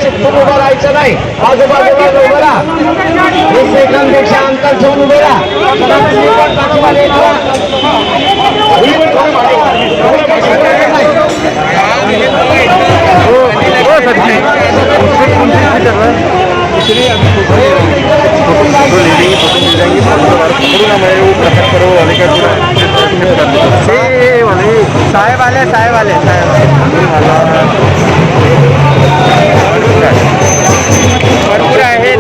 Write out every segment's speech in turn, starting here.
चिपकून उभं राहायचं नाही. आजूबाजूला उभं राहा. 20 सेकंदपेक्षा अंतर ठेवून उभे राहा. साहेब आले भरपूर आहेत.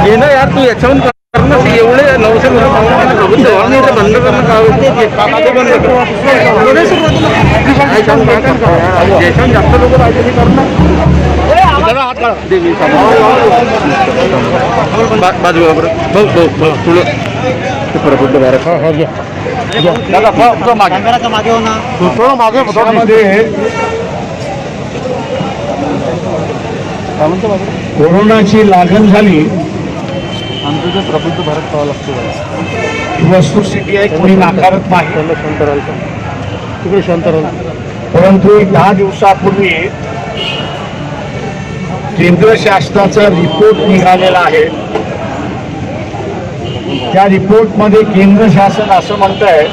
ये ना यार तू याच्याहून करणं एवढे 900 बंद करणं काय बंद देशात जास्त लोक पाहिजे करणं बाजूला तुला मागे हो ना मागे कोरोनाची लागण झाली आमचं जे प्रबुद्ध भारत पाहावं लागतो वस्तुस्थिती आहे, कोणी नाकारत नाही. तिकडे शांत राहिलं. परंतु 10 दिवसापूर्वी केंद्र शासनाचा रिपोर्ट निघालेला आहे. त्या रिपोर्टमध्ये केंद्र शासन असं म्हणत आहे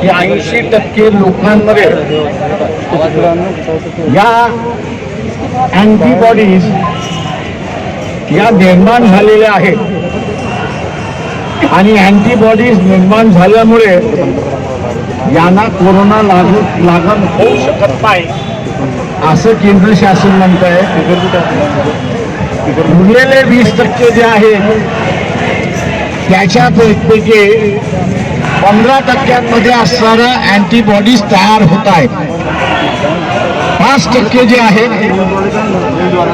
की 80% लोकांमध्ये या अँटीबॉडीज या निर्माण झालेल्या आहेत आणि अँटीबॉडीज निर्माण झाल्यामुळे यांना कोरोना लागण होऊ शकत नाही असं केंद्र शासन म्हणत आहे. उरलेले 20% जे आहेत त्याच्यापैकी 15% असणाऱ्या अँटीबॉडीज तयार होत आहेत. 5% जे आहेत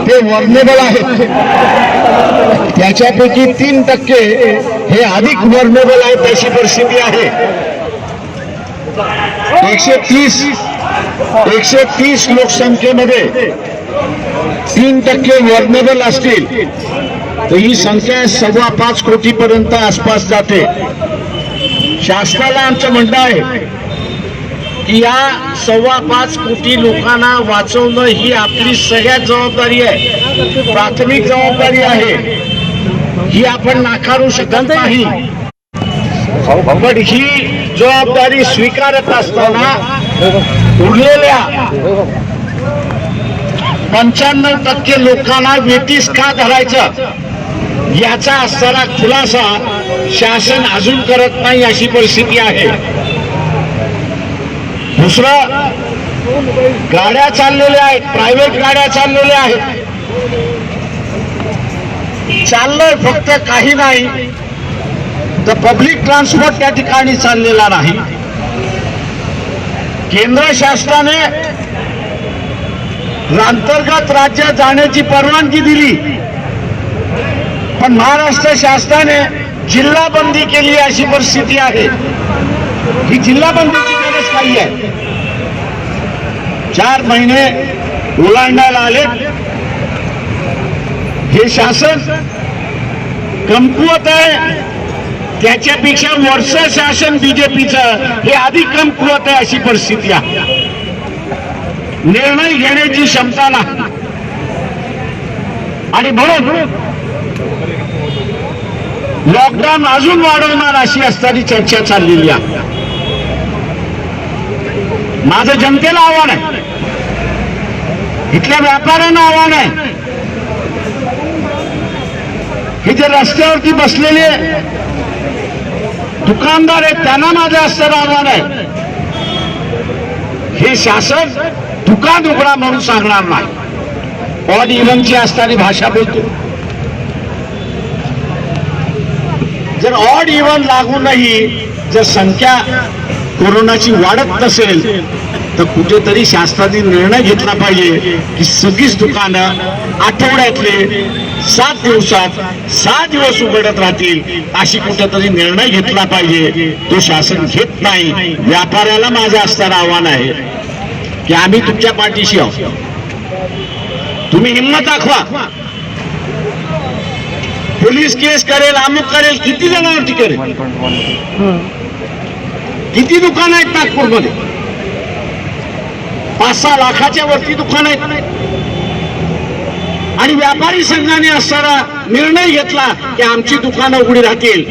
ते वर्नेबल आहेत. त्याच्यापैकी 3% हे अधिक वर्नेबल आहेत अशी परिस्थिती आहे. 130 लोकसंख्येमध्ये 3% वर्नेबल असतील तर ही संख्या 5.25 कोटीपर्यंत आसपास जाते. शासनाला आमचं म्हणणं आहे की या 5.25 कोटी लोकांना वाचवणं ही आपली सगळ्यात जबाबदारी आहे, प्राथमिक जबाबदारी आहे. ही आपण नाकारू शकत नाही. पण ही जबाबदारी स्वीकारत असताना उरलेल्या 95% लोकांना वेठीस का धरायचं याचा असणारा खुलासा शासन अजून करत नाही, अशी परिस्थिती आहे. दुसरं, गाड्या चाललेल्या आहेत, प्रायव्हेट गाड्या चाललेल्या आहेत. चाललंय फक्त काही नाही तर पब्लिक ट्रान्सपोर्ट त्या ठिकाणी चाललेला नाही. केंद्र शासनाने अंतर्गत राज्यात जाण्याची परवानगी दिली, पण महाराष्ट्र शासनाने जिल्हा बंदी केली अशी परिस्थिती आहे. ही जिल्हा बंदीची गरज काही आहे. 4 महिने ओलांडायला आले. हे शासन कमकुवत आहे, त्याच्यापेक्षा वर्ष शासन बीजेपीचं हे अधिक कमकुवत आहे अशी परिस्थिती आहे. निर्णय घेण्याची क्षमता नाही आणि म्हणून लॉकडाऊन अजून वाढवणार अशी असणारी चर्चा चाललेली आहे. माझं जनतेला आव्हान आहे, इथल्या व्यापाऱ्यांना आव्हान आहे, हे जे रस्त्यावरती बसलेले दुकानदार आहेत त्यांना माझं असणारं आव्हान आहे, हे शासन दुकान उघडा म्हणून सांगणार नाही. ऑड इव्हनची असणारी भाषा बोलतो. जर ऑड इव्हन लागूनही जर संख्या कोरोनाची वाढत नसेल तर कुठेतरी शासनाने निर्णय घेतला पाहिजे की सगळीच दुकानं आठवड्यातले 7 दिवसात 6 दिवस उघडत राहतील, अशी कुठेतरी निर्णय घेतला पाहिजे. तो शासन घेत नाही. व्यापाऱ्याला माझं असणारं आव्हान आहे की आम्ही तुमच्या पाठीशी आहोत, तुम्ही हिंमत दाखवा. पोलीस केस करेल, अमुक करेल, किती जणांवरती करेल. किती दुकानं आहेत नागपूरमध्ये? 5-6 लाखाच्या वरती दुकान आहेत. आणि व्यापारी संघाने असणारा निर्णय घेतला की आमची दुकानं उघडी राहतील,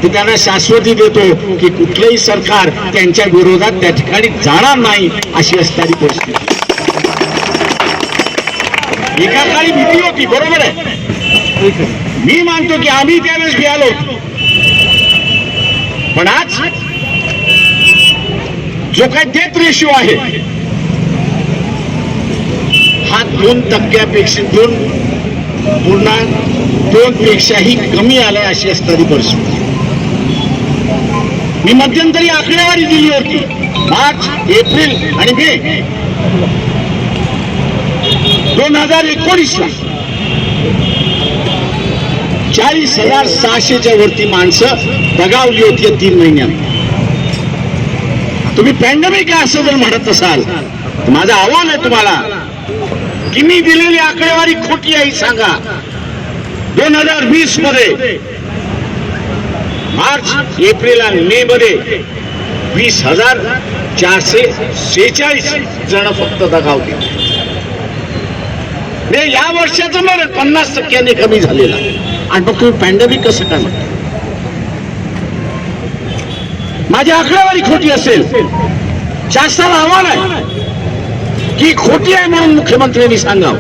तर त्यांना शाश्वती देतो की कुठलंही सरकार त्यांच्या विरोधात त्या ठिकाणी जाणार नाही अशी असणारी परिस्थिती. एका काळी भीती होती, बरोबर आहे. मी मानतो की आम्ही त्यावेळेस भियालो, पण आज जो काही डेथ रेशिओ आहे हा 2% 2.2 पेक्षाही कमी आलाय अशी असणारी परिस्थिती. मी मध्यंतरी आकडेवारी दिली होती. मार्च, एप्रिल आणि मे 2019ला 40,600च्या वरती माणसं दगावली होती 3 महिन्यात. तुम्ही पॅन्डेमिक आहे असं जर म्हणत असाल तर माझं आव्हान आहे तुम्हाला की मी दिलेली आकडेवारी खोटी आहे सांगा. 2020 मध्ये मार्च, एप्रिल आणि मे मध्ये 20,446 जण फक्त दगावली. या वर्षाचं मरण 50% कमी झालेला. आणि मग तुम्ही पॅन्डेमिक कसं काय म्हणता? माझी आकडेवारी खोटी असेल, शासनाला आव्हान आहे की खोटी आहे म्हणून मुख्यमंत्र्यांनी सांगावं.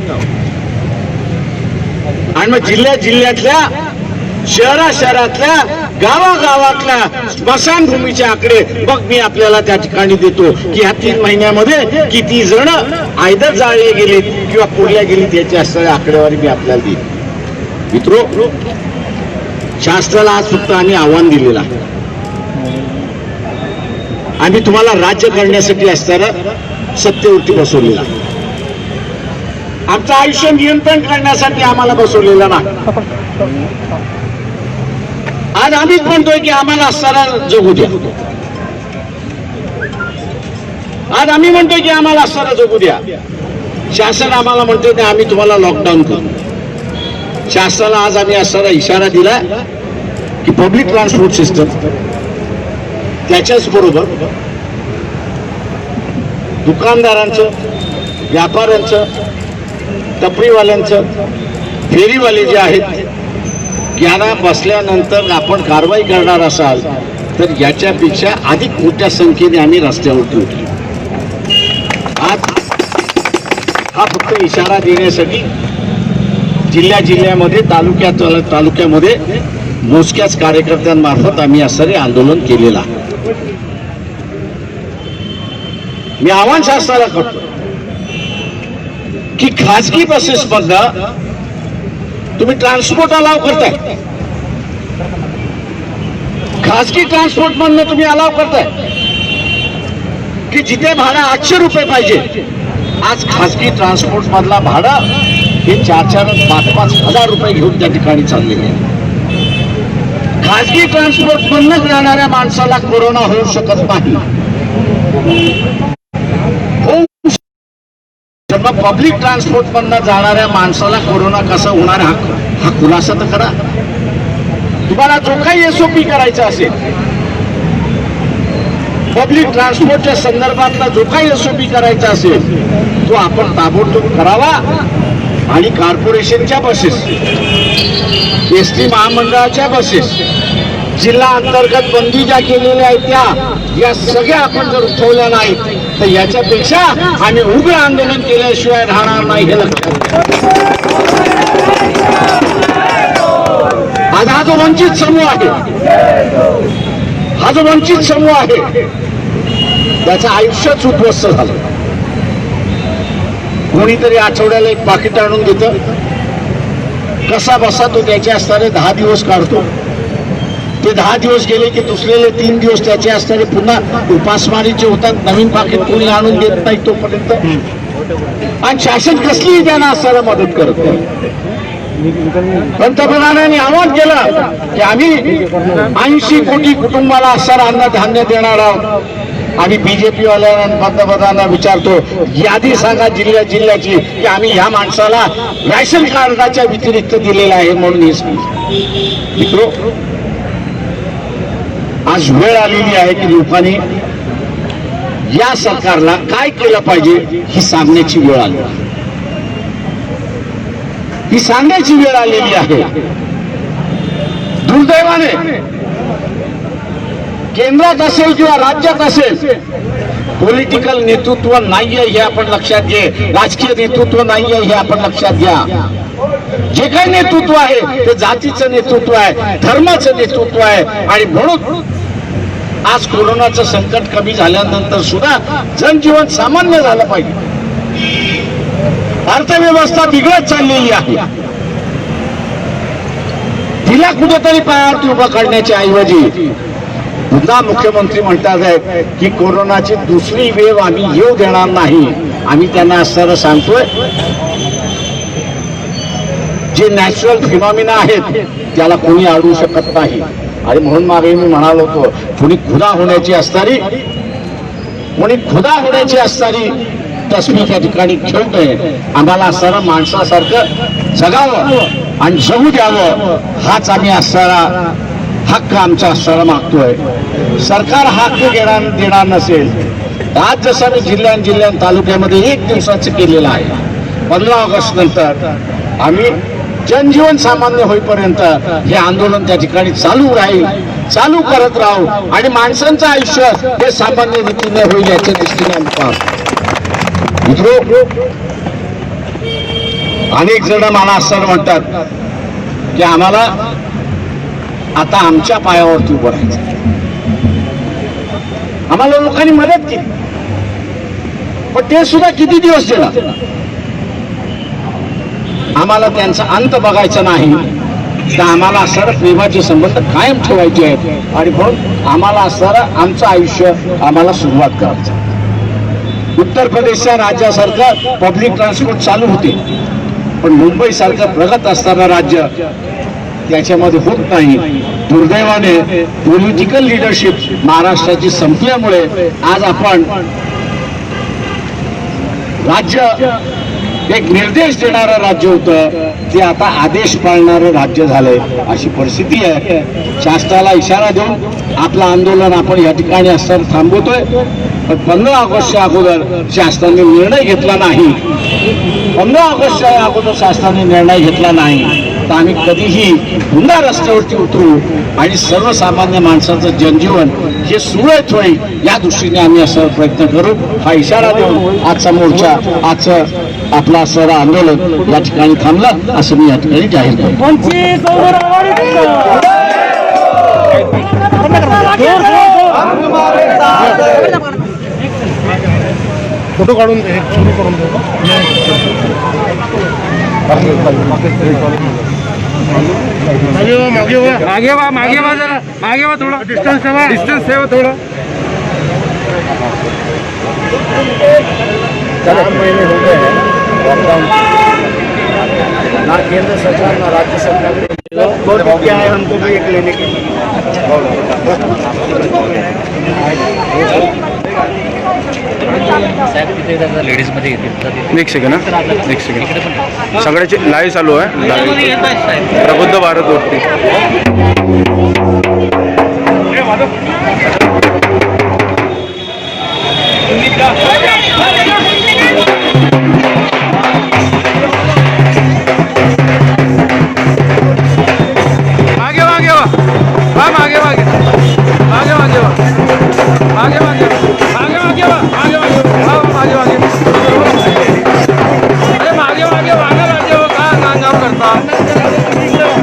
आणि मग जिल्ह्यातल्या शहरातल्या गावागावातल्या स्मशानभूमीचे आकडे मग मी आपल्याला त्या ठिकाणी देतो की ह्या 3 महिन्यामध्ये किती जण आयदर जाळले गेलेत किंवा पुरल्या गेलीत याची असणारी आकडेवारी मी आपल्याला देईन. मित्रो, शासनाला आज फक्त आम्ही आव्हान दिलेलं आहे. आम्ही तुम्हाला राज्य करण्यासाठी असणारं सत्तेवरती बसवलेलं आहे. आमचं आयुष्य नियंत्रण करण्यासाठी आम्हाला बसवलेलं नाही. आज आम्हीच म्हणतोय की आम्हाला असणारा जगू द्या. आज आम्ही म्हणतोय की आम्हाला असणारा जगू द्या. शासन आम्हाला म्हणतोय की आम्ही तुम्हाला लॉकडाऊन करू. शासनाला आज आम्ही असा इशारा दिला की पब्लिक ट्रान्सपोर्ट सिस्टम त्याच्याच बरोबर दुकानदारांचं, व्यापाऱ्यांचं, टपरीवाल्यांचं, फेरीवाले जे आहेत यांना बसल्यानंतर आपण कारवाई करणार असाल तर याच्यापेक्षा अधिक मोठ्या संख्येने आम्ही रस्त्यावरती उठलो. आज हा फक्त इशारा देण्यासाठी जिल्ह्यामध्ये तालुक्यामध्ये मोजक्याच कार्यकर्त्यांमार्फत आम्ही असं आंदोलन केलेलं आहे. मी आव्हान शासनाला करतो की खाजगी बसेस मधनं तुम्ही ट्रान्सपोर्ट अलाव करताय, खाजगी ट्रान्सपोर्ट मधनं तुम्ही अलाव करताय की जिथे भाडं 800 रुपये पाहिजे, आज खाजगी ट्रान्सपोर्ट मधला भाडं हे 4-4, 5-5 हजार रुपये घेऊन त्या ठिकाणी चाललेले आहे. खाजगी ट्रान्सपोर्ट मधनं जाणाऱ्या माणसाला कोरोना होऊ शकत नाही. मग पब्लिक ट्रान्सपोर्ट मधनं जाणाऱ्या माणसाला कोरोना कसा होणार हा खुलासा तर करा. तुम्हाला जो काही एसओपी करायचा असेल, पब्लिक ट्रान्सपोर्टच्या संदर्भातला जो काही एसओपी करायचा असेल तो आपण ताबडतोब करावा. आणि कॉर्पोरेशनच्या बसेस, एसटी महामंडळाच्या बसेस, जिल्हा अंतर्गत बंदी ज्या केलेल्या आहेत या सगळ्या आपण जर उठवल्या नाहीत तर याच्यापेक्षा आम्ही उग्र आंदोलन केल्याशिवाय राहणार नाही हे लक्षात. आज हा जो वंचित समूह आहे, हा जो वंचित समूह आहे त्याचं आयुष्यच उद्ध्वस्त झालं. कोणीतरी आठवड्याला एक पाकिट आणून देतं, कसा बसा तो त्याचे असणारे 10 दिवस काढतो. ते 10 दिवस गेले की दुसरेले 3 दिवस त्याचे असणारे पुन्हा उपासमारीचे होतात. नवीन पाकिट कोणी आणून देत नाही तोपर्यंत. आणि शासन कसलीही त्यांना असणारा मदत करत नाही. पंतप्रधानांनी आवाहन केलं की आम्ही 80 कोटी कुटुंबाला असणारा अन्नधान्य देणार आहोत. आम्ही बीजेपी वाल्यांना पंतप्रधानांना विचारतो, यादी सांगा जिल्ह्याची की आम्ही ह्या माणसाला रॅशन कार्डाच्या व्यतिरिक्त दिलेला आहे म्हणून. मित्रो, आज वेळ आलेली आहे की लोकांनी या सरकारला काय केलं पाहिजे ही सांगण्याची वेळ आली. ही सांगण्याची वेळ आलेली आहे. दुर्दैवाने केंद्रात असेल किंवा राज्यात असेल पॉलिटिकल नेतृत्व नाहीये हे आपण लक्षात घे. राजकीय नेतृत्व नाहीये हे आपण लक्षात घ्या. जे काही नेतृत्व आहे ते जातीचं नेतृत्व आहे, धर्माचं नेतृत्व आहे. आणि म्हणून आज कोरोनाचं संकट कमी झाल्यानंतर सुद्धा जनजीवन सामान्य झालं पाहिजे. अर्थव्यवस्था बिघडत चाललेली आहे. तिला कुठेतरी पायावरती उभं करण्याच्या ऐवजी पुन्हा मुख्यमंत्री म्हणतात आहेत की कोरोनाची दुसरी वेव आम्ही येऊ देणार नाही. आम्ही त्यांना असं सांगतोय, जे नॅचरल फिनॉमिना आहेत त्याला कोणी अडवू शकत नाही. आणि म्हणून मागे मी म्हणालो होतो, कोणी खुदा होण्याची असणारी तस्वीर त्या ठिकाणी घेऊ नये. आम्हाला असणारा माणसासारखं जगावं आणि जगू द्यावं हाच आम्ही असणारा हक्क आमचा असणारा मागतोय. सरकार हक्क देणार नसेल आज जसं मी जिल्ह्यां तालुक्यामध्ये 1 दिवसाचं केलेलं आहे, 15 ऑगस्ट नंतर आम्ही जनजीवन सामान्य होईपर्यंत हे आंदोलन त्या ठिकाणी चालू राहील, चालू करत राहू. आणि माणसांचं आयुष्य हे सामान्य रीतीने होईल याच्या दृष्टीने आम्ही पाहतो. मित्रो, अनेक जण मला असं म्हणतात की आम्हाला आता आमच्या पायावरती उभं राहायचं. आम्हाला लोकांनी मदत केली पण ते सुद्धा किती दिवस देणार. आम्हाला त्यांचा अंत बघायचा नाही तर आम्हाला असणारा प्रेमाचे संबंध कायम ठेवायचे आहेत. आणि म्हणून आम्हाला असणारा आमचं आयुष्य आम्हाला सुरुवात करायचं. उत्तर प्रदेशच्या राज्यासारखं पब्लिक ट्रान्सपोर्ट चालू होते पण मुंबई सारखं प्रगत असणारं राज्य त्याच्यामध्ये होत नाही. दुर्दैवाने पॉलिटिकल लिडरशिप महाराष्ट्राची संपल्यामुळे आज आपण राज्य एक निर्देश देणारं राज्य होतं ते आता आदेश पाळणारं राज्य झालंय अशी परिस्थिती आहे. शासनाला इशारा देऊन आपलं आंदोलन आपण या ठिकाणी असताना थांबवतोय. पण 15 ऑगस्टच्या अगोदर शासनाने निर्णय घेतला नाही, 15 ऑगस्टच्या अगोदर शासनाने निर्णय घेतला नाही तर आम्ही कधीही पुन्हा रस्त्यावरती उतरू आणि सर्वसामान्य माणसाचं जनजीवन हे सुरळीत होईल या दृष्टीने आम्ही असं प्रयत्न करू. हा इशारा देऊन आजचा मोर्चा, आजचं आपला सर्व आंदोलन या ठिकाणी थांबलं असं मी या ठिकाणी जाहीर करतो. फोटो काढून सुरू करून देऊ. मागे वा जरा मागे वा, थोडं डिस्टन्स ठेवा थोडं. 4 महीने हो गए हैं लॉकडाउन, ना केंद्र सरकार ना राज्य सरकार बहुत क्या है हमको भी एक लेने के लिए. लेडीज मध्ये येतील. एक सेकंड एक सेकंड, सगळ्याची लाईव्ह चालू आहे प्रबुद्ध भारतवरती. मागे मागे वा, मागे मागे मागे मागे वा, मागे मागे मागे मागे वा, मागे मागे मागे अरे मागे मागे वाहना राज्य हो का काम करता.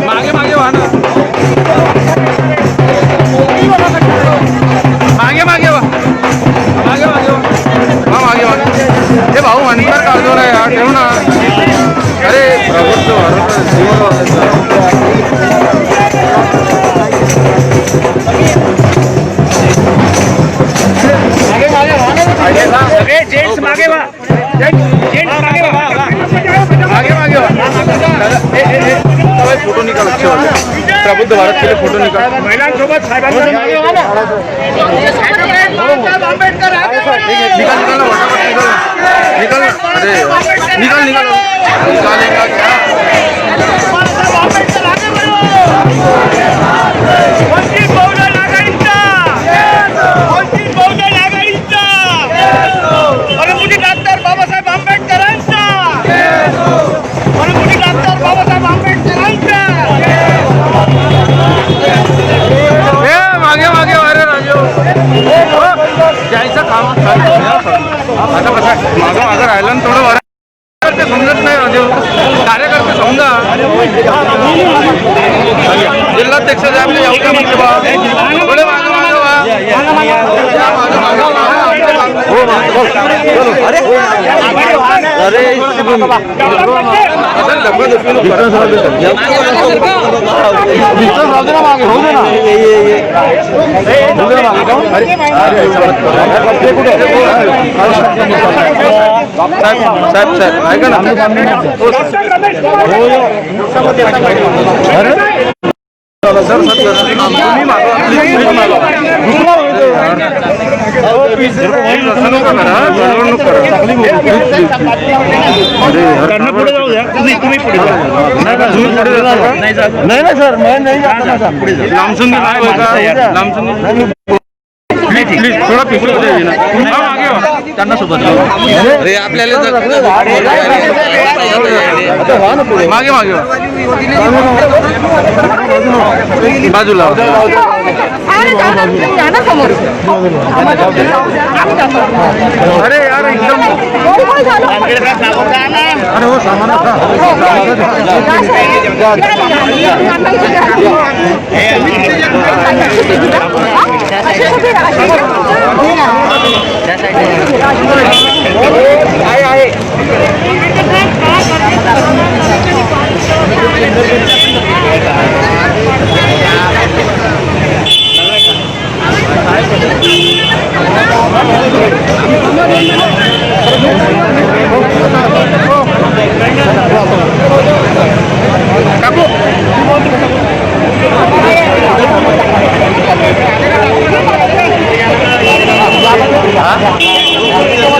मागे मागे वाहना, मागे मागे वा, मागे मागे वा, मागे मागे. हे भाऊ अंतर काढतो ना यार, ठेव ना. अरे प्रबुद्ध जेंट्स मागे वा, जेंट्स मागे वा, मागे मागे फोटो निकाल. प्रबुद्ध भारत के लिए फोटो निकाल. महिलांसोबत आंबेडकर निकाल निकाल निकाल. अरे निकाल निकाल निकालेगा क्या. वंचित बहुजन आघाडीचा, वंचित बहुजन आघाडीचा, वनमुठी डॉक्टर बाबासाहेब आंबेडकरांचा, वनमुठी डॉक्टर बाबासाहेब आंबेडकरांचा. मागे मागे अरे राजू जायचं काम आता कसं मागं मागं राहिलं ना थोडं वर. ते समजत नाही राजू, कार्यकर्ते समजा. जिल्हाध्यक्ष जे आपले येऊ का म्हणजे बा थोडे मागं मागं वा. अरे साहेब साहेब ऐका ना. सर तुम्ही मागवा, पुढे जाऊ द्या, तुम्ही पुढे जा. नाही ना सर, मैं नहीं जाता ना. लामसुंगी लाईव्ह होता. लामसुंगी प्लीज थोडा पिपल मागे वा. त्यांना सोबत अरे आपल्याला मागे मागे वा. बाजूला अरे यार एकदम. अरे वो सामान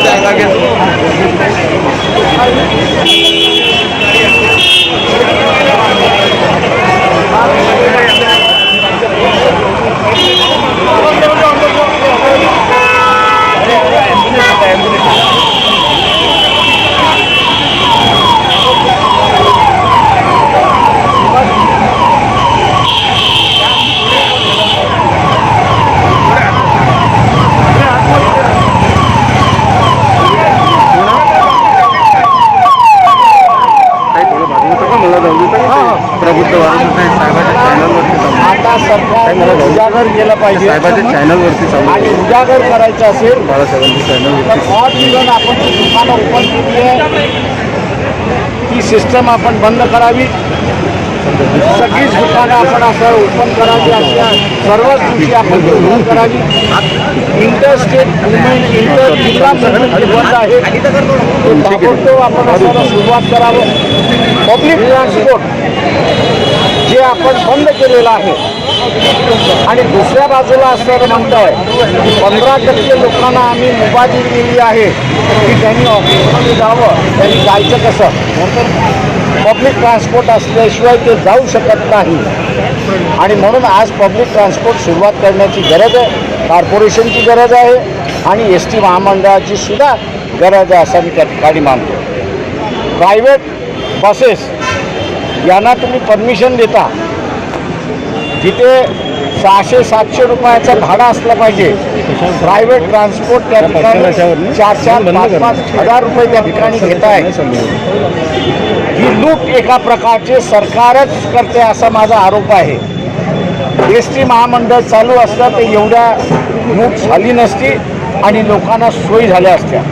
जाएगा क्या. सरकारने उजागर केलं पाहिजे साहेबाच्या चॅनलवरती चालू आणि उजागर करायचं असेल बाळासाहेबांच्या तर चॅनलवरती ऑड इव्हन आपण जी दुकानं ओपन केली आहे ती सिस्टम आपण बंद करावी. सगळीच दुकानं आपण असं ओपन करावी, अशा सर्वच दिवशी आपण ओपन करावी. इंटरस्टेट मुवमेंट, इंटर जिल्हा मुवमेंट बंद आहे ते ताबडतोब आपण असं सुरुवात करावं. पब्लिक ट्रान्सपोर्ट जे आपण बंद केलेलं आहे आणि दुसऱ्या बाजूला असं म्हणताय की 15% लोकांना आम्ही मुभा दिली आहे की त्यांनी ऑफिसमध्ये जावं, त्यांनी जायचं कसं? पब्लिक ट्रान्सपोर्ट असल्याशिवाय ते जाऊ शकत नाही आणि म्हणून आज पब्लिक ट्रान्सपोर्ट सुरुवात करण्याची गरज आहे. कॉर्पोरेशनची गरज आहे आणि एस टी महामंडळाची सुद्धा गरज आहे असं मी त्या ठिकाणी मानतो. प्रायव्हेट बसेस यांना तुम्ही परमिशन देता, जिथे 600-700 रुपयाचं भाडं असलं पाहिजे प्रायव्हेट ट्रान्सपोर्ट त्या ठिकाणी 4-5 हजार रुपये त्या ठिकाणी घेत आहे. ही लूट एका प्रकारचे सरकारच करते असा माझा आरोप आहे. एस टी महामंडळ चालू असलं तर एवढ्या लूट झाली नसती आणि लोकांना सोयी झाल्या असत्या.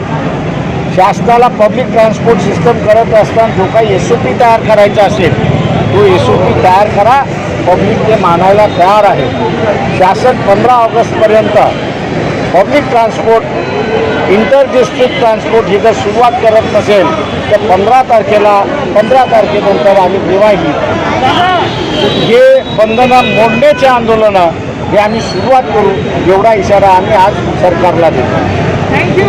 शासनाला पब्लिक ट्रान्सपोर्ट सिस्टम करत असताना जो काही SOP तयार करायचा असेल तो SOP तयार करा. पब्लिक ते मानायला तयार आहे. शासन 15 ऑगस्टपर्यंत public transport, inter district transport ही जर सुरुवात करत नसेल तर 15 तारखेनंतर आम्ही दिवाळी हे बंधनं मोडण्याचे आंदोलनं हे आम्ही सुरुवात करू, एवढा इशारा आम्ही आज सरकारला देतो. थँक्यू.